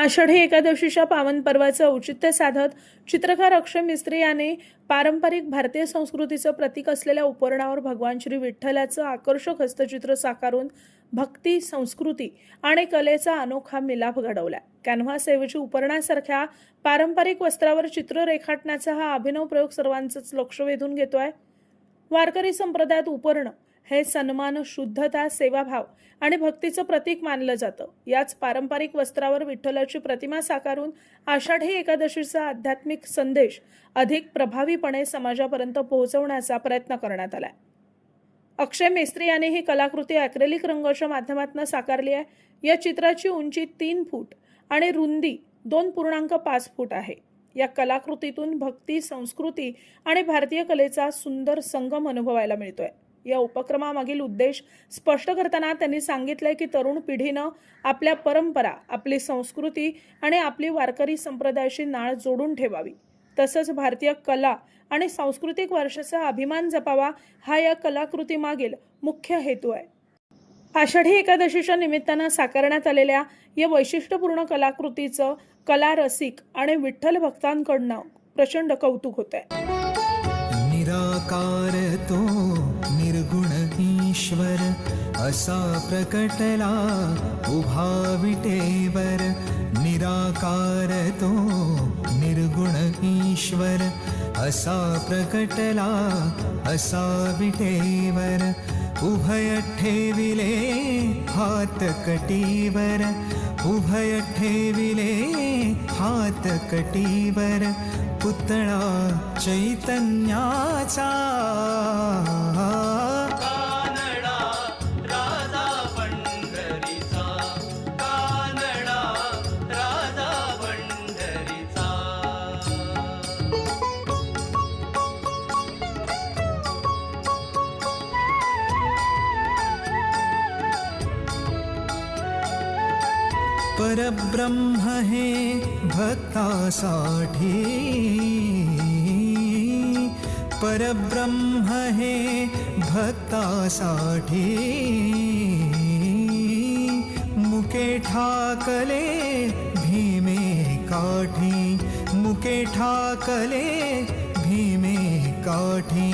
आषाढी एकादशीच्या पावन पर्वाचं औचित्य साधत चित्रकार अक्षय मिस्त्री याने पारंपरिक भारतीय संस्कृतीचं प्रतीक असलेल्या उपरणावर भगवान श्री विठ्ठलाचं आकर्षक हस्तचित्र साकारून भक्ती, संस्कृती आणि कलेचा अनोखा मिलाफ घडवला। कॅनव्हासऐवजी उपरणासारख्या पारंपरिक वस्त्रावर चित्र रेखाटण्याचा हा अभिनव प्रयोग सर्वांचंच लक्ष वेधून घेतोय। वारकरी संप्रदायात उपरण हे सन्मान, शुद्धता, सेवाभाव आणि भक्तीचं प्रतीक मानलं जातं। याच पारंपरिक वस्त्रावर विठ्ठलाची प्रतिमा साकारून आषाढी एकादशीचा आध्यात्मिक संदेश अधिक प्रभावीपणे समाजापर्यंत पोहोचवण्याचा प्रयत्न करण्यात आलाय। अक्षय मिस्त्री यांनी ही कलाकृती ॲक्रेलिक रंगाच्या माध्यमातून साकारली आहे। या चित्राची उंची 3 फूट आणि रुंदी 2.5 फूट आहे। या कलाकृतीतून भक्ती, संस्कृती आणि भारतीय कलेचा सुंदर संगम अनुभवायला मिळतोय। या उपक्रमामागील उद्देश स्पष्ट करताना त्यांनी सांगितले की तरुण पिढीनं आपल्या परंपरा, आपली संस्कृती आणि आपली वारकरी संप्रदायाशी नाळ जोडून ठेवावी, तसंच भारतीय कला आणि सांस्कृतिक वारशाचा अभिमान जपावा, हा या कलाकृतीमागील मुख्य हेतू आहे। आषाढी एकादशीच्या निमित्तानं साकारण्यात आलेल्या या वैशिष्ट्यपूर्ण कलाकृतीचं कला रसिक आणि विठ्ठल भक्तांकडून प्रचंड कौतुक होतंय। निराकार तो निर्गुण ईश्वर असा प्रकटला उभा विटेवर। निराकार तो निर्गुण ईश्वर असा प्रकटला असा विटेवर। उभय ठेविले हात कटीवर, उभय ठेविले हात कटीवर। पुतळा चैतन्याचा कानडा राजा पंढरीचा, कानडा राजा पंढरीचा। परब्रह्म हे भक्तासाठी, परब्रह्म हे भक्तासाठी। मुके ठाकले भीमे काठी, मुके ठाकले भीमे काठी।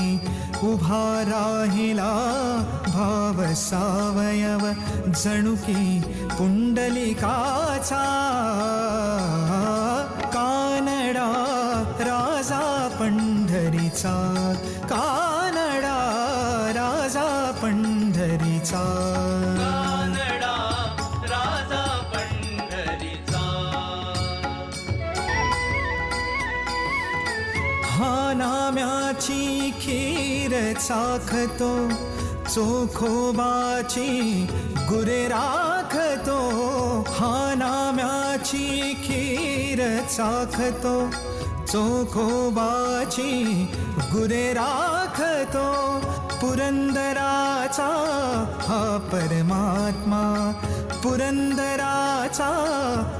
उभा राहिला भाव सावयव जणू की पुंडलिकाचा। कानडा राजा पंढरीचा, कानडा राजा पंढरीचा। कानडा राजा पंढरीचा। हा नाम्याची खीर चाखतो, चोखोबाची गुरे राखतो। हा नाम्याची खीर चाखतो, चोखोबाची गुरे राखतो। पुरंदराचा हा परमात्मा, पुरंदराचा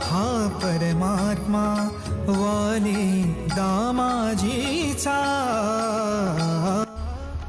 हा परमात्मा। वाली दामाजीचा।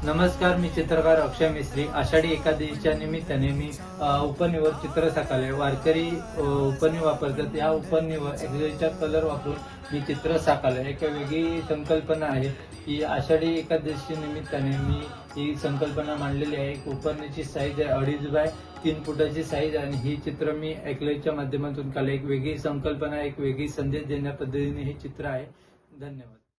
नमस्कार, मी चित्रकार अक्षय मिस्त्री। आषाढी एकादशीच्या निमित्ताने मी उपनीवर चित्र साकारले। वारकरी उपनी वापरतात, या उपनीवर ॲक्रेलिकचा कलर वापरून मी चित्र साकारले। एक वेगळी संकल्पना आहे की आषाढी एकादशी निमित्ताने मी ही संकल्पना मांडलेली आहे। एक उपनीची साईज आहे 2.5 बाय 3 फुटाची साईज, आणि ही चित्र मी ॲक्रेलिकच्या माध्यमातून काढले। एक वेगळी संकल्पना, एक वेगळी संदेश देण्या पद्धतीने हे चित्र आहे। धन्यवाद।